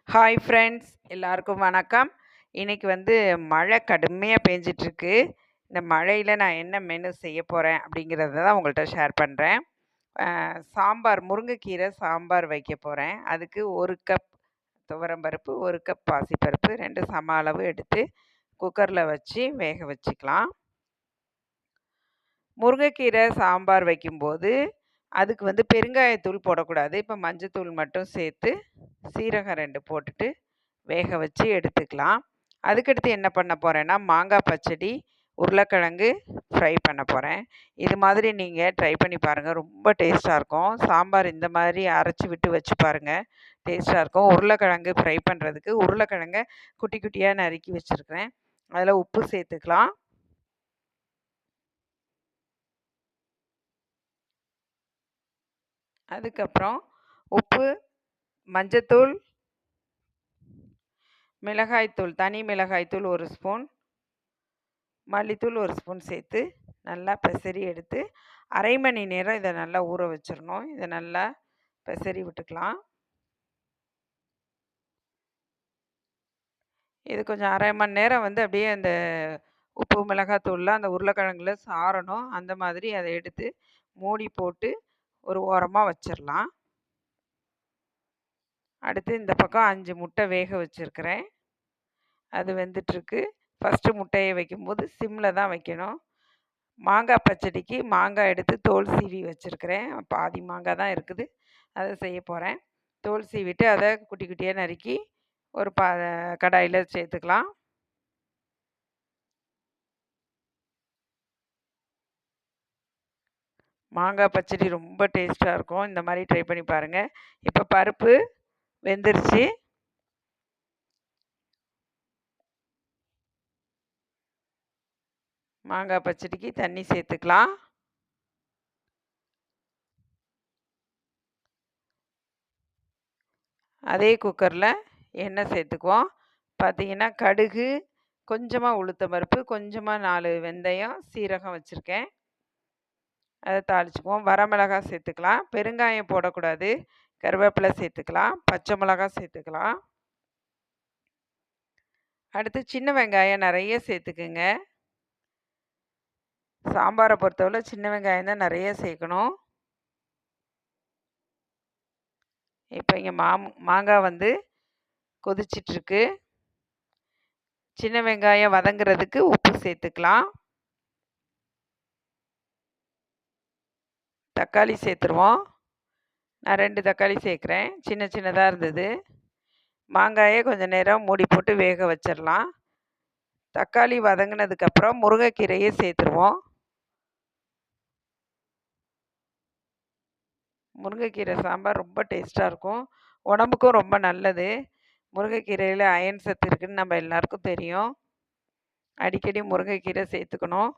Hi friends, எல்லாருக்கும் வணக்கம். இன்னைக்கு மழை கடுமையாக பேஞ்சிட்ருக்கு. இந்த மழையில் நான் என்ன மெனு செய்ய போகிறேன் அப்படிங்கிறத தான் உங்கள்கிட்ட ஷேர் பண்ணுறேன். சாம்பார், முருங்கைக்கீரை சாம்பார் வைக்க போகிறேன். அதுக்கு 1 கப் துவரம்பருப்பு, 1 கப் பாசிப்பருப்பு 2 சம அளவு எடுத்து குக்கரில் வச்சு வேக வச்சுக்கலாம். முருங்கைக்கீரை சாம்பார் வைக்கும்போது அதுக்கு பெருங்காயத்தூள் போடக்கூடாது. இப்போ மஞ்சத்தூள் மட்டும் சேர்த்து சீரகம் 2 போட்டுட்டு வேக வச்சு எடுத்துக்கலாம். அதுக்கடுத்து என்ன பண்ண போகிறேன்னா, மாங்காய் பச்சடி, உருளைக்கிழங்கு ஃப்ரை பண்ண போகிறேன். இது மாதிரி நீங்கள் ட்ரை பண்ணி பாருங்கள், ரொம்ப டேஸ்ட்டாக இருக்கும். சாம்பார் இந்த மாதிரி அரைச்சி விட்டு வச்சு பாருங்கள், டேஸ்ட்டாக இருக்கும். உருளைக்கிழங்கு ஃப்ரை பண்ணுறதுக்கு உருளைக்கிழங்க குட்டி குட்டியாக நறுக்கி வச்சுருக்கிறேன். அதில் உப்பு சேர்த்துக்கலாம். அதுக்கப்புறம் உப்பு, மஞ்சத்தூள், மிளகாய்த்தூள், தனி மிளகாய்த்தூள் 1 ஸ்பூன், மல்லித்தூள் 1 ஸ்பூன் சேர்த்து நல்லா பெசரி எடுத்து அரை மணி நேரம் இதை நல்லா ஊற வச்சிடணும். இதை நல்லா பெசரி விட்டுக்கலாம். இது கொஞ்சம் அரை மணி நேரம் அப்படியே அந்த உப்பு மிளகாத்தூள்லாம் அந்த உருளைக்கிழங்குல சாரணும். அந்த மாதிரி அதை எடுத்து மூடி போட்டு ஒரு ஓரமாக வச்சிடலாம். அடுத்து இந்த பக்கம் 5 முட்டை வேக வச்சுருக்கிறேன், அது வெந்துட்டுருக்கு. ஃபஸ்ட்டு முட்டையை வைக்கும்போது சிம்மில் தான் வைக்கணும். மாங்காய் பச்சடிக்கு மாங்காய் எடுத்து தோல் சீவி வச்சுருக்கிறேன். பாதி மாங்காய் தான் இருக்குது, அதை செய்ய போகிறேன். தோல் சீவிட்டு அதை குட்டி குட்டியாக நறுக்கி ஒரு கடாயில் சேர்த்துக்கலாம். மாங்காய் பச்சடி ரொம்ப டேஸ்ட்டாக இருக்கும். இந்த மாதிரி ட்ரை பண்ணி பாருங்கள். இப்போ பருப்பு வெந்துருச்சு. மாங்காய் பச்சடிக்கு தண்ணி சேர்த்துக்கலாம். அதே குக்கரில் எண்ணெய் சேர்த்துக்குவோம். பார்த்தீங்கன்னா கடுகு, கொஞ்சமாக உளுத்தம் பருப்பு, கொஞ்சமாக 4 வெந்தயம், சீரகம் வச்சுருக்கேன், அதை தாளிச்சுக்குவோம். வரமிளகாய் சேர்த்துக்கலாம். பெருங்காயம் போடக்கூடாது. கருவேப்பிலை சேர்த்துக்கலாம். பச்சை மிளகாய் சேர்த்துக்கலாம். அடுத்து சின்ன வெங்காயம் நிறைய சேர்த்துக்குங்க. சாம்பாரை பொறுத்தவரை சின்ன வெங்காயம் தான் நிறைய சேர்க்கணும். இப்போ இங்கே மாங்காய் கொதிச்சிட்ருக்கு. சின்ன வெங்காயம் வதங்குறதுக்கு உப்பு சேர்த்துக்கலாம். தக்காளி சேர்த்துருவோம். நான் 2 தக்காளி சேர்க்குறேன், சின்ன சின்னதாக இருந்தது. மாங்காயை கொஞ்சம் நேரம் மூடி போட்டு வேக வச்சிடலாம். தக்காளி வதங்கினதுக்கப்புறம் முருங்கைக்கீரையை சேர்த்துருவோம். முருங்கைக்கீரை சாம்பார் ரொம்ப டேஸ்ட்டாக இருக்கும், உடம்புக்கும் ரொம்ப நல்லது. முருங்கைக்கீரையில் அயன் சத்து இருக்குதுன்னு நம்ம எல்லாருக்கும் தெரியும். அடிக்கடி முருங்கைக்கீரை சேர்த்துக்கணும்.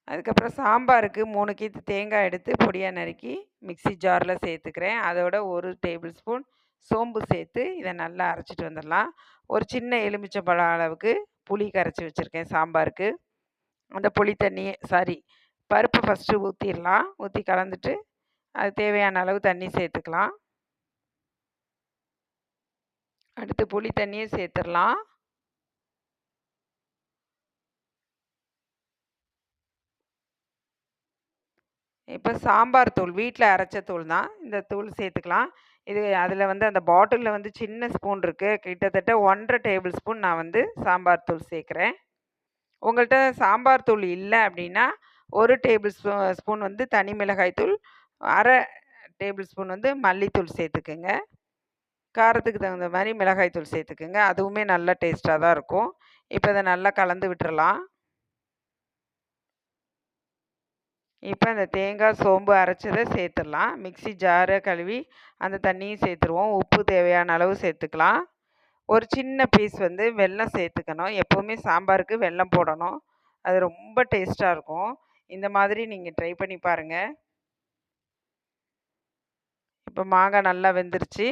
அதுக்கப்புறம் சாம்பாருக்கு 3 கீத்து தேங்காய் எடுத்து பொடியாக நறுக்கி மிக்ஸி ஜாரில் சேர்த்துக்கிறேன். அதோட 1 டேபிள் ஸ்பூன் சோம்பு சேர்த்து இதை நல்லா அரைச்சிட்டு வந்துடலாம். ஒரு சின்ன எலுமிச்சம்பழம் அளவுக்கு புளி கரைச்சி வச்சுருக்கேன் சாம்பாருக்கு. அந்த புளி தண்ணி பருப்பு ஃபஸ்ட்டு ஊற்றிடலாம். ஊற்றி கலந்துட்டு அது தேவையான அளவு தண்ணி சேர்த்துக்கலாம். அடுத்து புளி தண்ணியை சேர்த்துடலாம். இப்போ சாம்பார் தூள் வீட்டில் அரைச்ச தூள் தான், இந்த தூள் சேர்த்துக்கலாம். இது அதில் அந்த பாட்டிலில் சின்ன ஸ்பூன் இருக்குது, கிட்டத்தட்ட 1½ டேபிள் ஸ்பூன் நான் சாம்பார் தூள் சேர்க்குறேன். உங்கள்கிட்ட சாம்பார் தூள் இல்லை அப்படின்னா 1 டேபிள் ஸ்பூன் தனி மிளகாய் தூள், அரை டேபிள் ஸ்பூன் மல்லித்தூள் சேர்த்துக்குங்க. காரத்துக்கு தகுந்த மாதிரி மிளகாய் தூள் சேர்த்துக்குங்க, அதுவுமே நல்ல டேஸ்ட்டாக தான் இருக்கும். இப்போ இதை நல்லா கலந்து விட்டுறலாம். இப்போ இந்த தேங்காய் சோம்பு அரைச்சதை சேர்த்துடலாம். மிக்ஸி ஜாரை கழுவி அந்த தண்ணியும் சேர்த்துருவோம். உப்பு தேவையான அளவு சேர்த்துக்கலாம். ஒரு சின்ன பீஸ் வெல்லம் சேர்த்துக்கணும். எப்போவுமே சாம்பாருக்கு வெல்லம் போடணும், அது ரொம்ப டேஸ்ட்டாக இருக்கும். இந்த மாதிரி நீங்கள் ட்ரை பண்ணி பாருங்கள். இப்போ மாங்காய் நல்லா வெந்துருச்சு,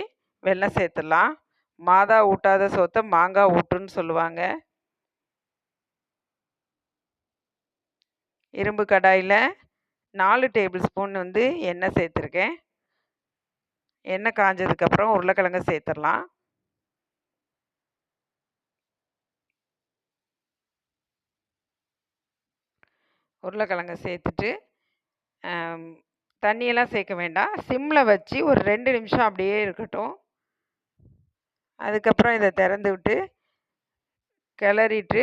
வெல்லம் சேர்த்துடலாம். மாதா ஊட்டாத சோத்தை மாங்காய் ஊட்டுன்னு சொல்லுவாங்க. இரும்பு கடாயில் 4 டேபிள் ஸ்பூன் வந்து எண்ணெய் சேர்த்துருக்கேன். எண்ணெய் காஞ்சதுக்கப்புறம் உருளைக்கிழங்க சேர்த்துடலாம். உருளைக்கிழங்க சேர்த்துட்டு தண்ணியெல்லாம் சேர்க்க வேண்டாம். சிம்மில் வச்சு ஒரு 2 நிமிஷம் அப்படியே இருக்கட்டும். அதுக்கப்புறம் இதை திறந்து விட்டு கிளறிட்டு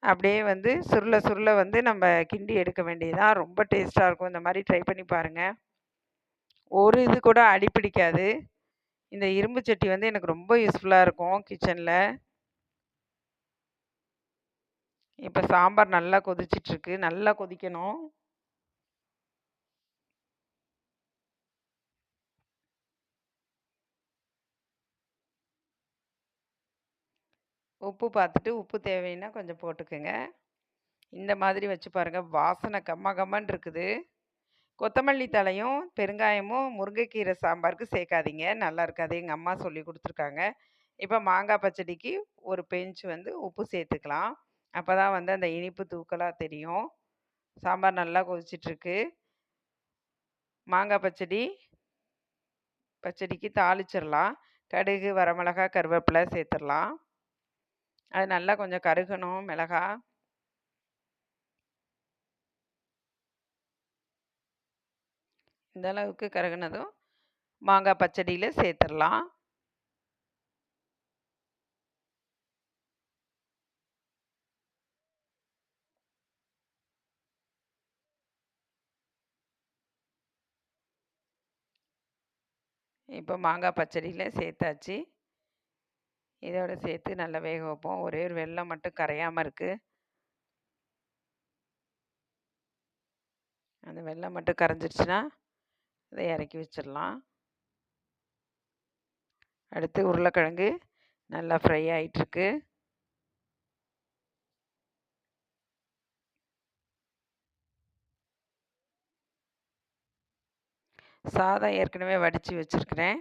அப்படியே வந்து சுருள சுருள வந்து நம்ம கிண்டி எடுக்க வேண்டியதுதான். ரொம்ப டேஸ்ட்டாக இருக்கும். இந்த மாதிரி ட்ரை பண்ணி பாருங்கள். ஒரு இது கூட அடி பிடிக்காது. இந்த இரும்பு சட்டி வந்து எனக்கு ரொம்ப யூஸ்ஃபுல்லாக இருக்கும் கிச்சனில். இப்போ சாம்பார் நல்லா கொதிச்சிட்ருக்கு. நல்லா கொதிக்கணும். உப்பு பார்த்துட்டு உப்பு தேவைன்னா கொஞ்சம் போட்டுக்கோங்க. இந்த மாதிரி வச்சு பாருங்கள். வாசனை கம்ம கம்மன்னு இருக்குது. கொத்தமல்லி தலையும் பெருங்காயமும் முருங்கைக்கீரை சாம்பாருக்கு சேர்க்காதீங்க, நல்லா இருக்காது. எங்கள் அம்மா சொல்லி கொடுத்துருக்காங்க. இப்போ மாங்காய் பச்சடிக்கு ஒரு பெஞ்ச் வந்து உப்பு சேர்த்துக்கலாம். அப்போ தான் வந்து அந்த இனிப்பு தூக்கலாக தெரியும். சாம்பார் நல்லா கொதிச்சிட்ருக்கு. மாங்காய் பச்சடிக்கு தாளிச்சிடலாம். கடுகு, வரமிளகாய், கருவேப்பிலை சேர்த்துடலாம். அது நல்லா கொஞ்சம் கருகணும் மிளகா. இந்த அளவுக்கு கருகுனதும் மாங்காய் பச்சடியில் சேர்த்துடலாம். இப்போ மாங்காய் பச்சடியில் சேர்த்தாச்சு. இதோட சேர்த்து நல்லா வேக வைப்போம். ஒரே ஒரு வெல்லம் மட்டும் கரையாமல் இருக்குது. அந்த வெல்லம் மட்டும் கரைஞ்சிருச்சுன்னா இதை இறக்கி வச்சிடலாம். அடுத்து உருளைக்கிழங்கு நல்லா ஃப்ரை ஆகிட்டுருக்கு. சாதம் ஏற்கனவே வடித்து வச்சுருக்கிறேன்.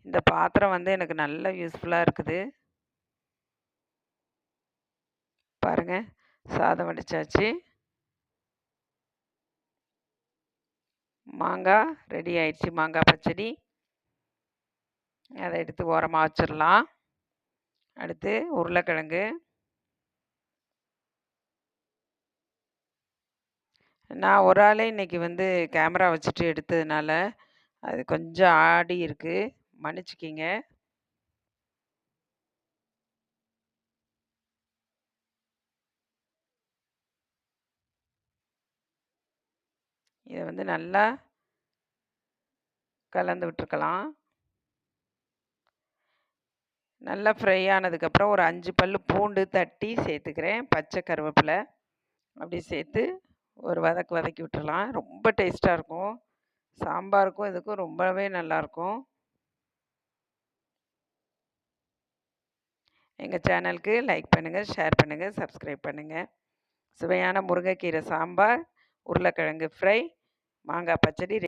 இந்த பாத்திரம் வந்து எனக்கு நல்ல யூஸ்ஃபுல்லாக இருக்குது. பாருங்கள், சாதம் வடித்தாச்சு. மாங்காய் ரெடி ஆயிடுச்சு. மாங்காய் பச்சடி அதை எடுத்து ஓரமாக வச்சிடலாம். அடுத்து உருளைக்கிழங்கு. நான் ஒரு ஆளே இன்றைக்கி வந்து கேமரா வச்சுட்டு எடுத்ததுனால அது கொஞ்சம் ஆடி இருக்குது, மன்னிச்சிக்கிங்க. இதை வந்து நல்லா கலந்து விட்டுருக்கலாம். நல்லா ஃப்ரை ஆனதுக்கப்புறம் ஒரு 5 பல் பூண்டு தட்டி சேர்த்துக்கிறேன். பச்சை கருவேப்பிலை அப்படி சேர்த்து ஒரு வதக்கி விட்டுறலாம். ரொம்ப டேஸ்ட்டாக இருக்கும். சாம்பாருக்கும் இதுக்கும் ரொம்பவே நல்லாயிருக்கும். எங்கள் சேனலுக்கு லைக் பண்ணுங்கள், ஷேர் பண்ணுங்கள், சப்ஸ்கிரைப் பண்ணுங்கள். சுவையான முருங்கைக்கீரை சாம்பார், உருளைக்கிழங்கு ஃப்ரை, மாங்காய் பச்சடி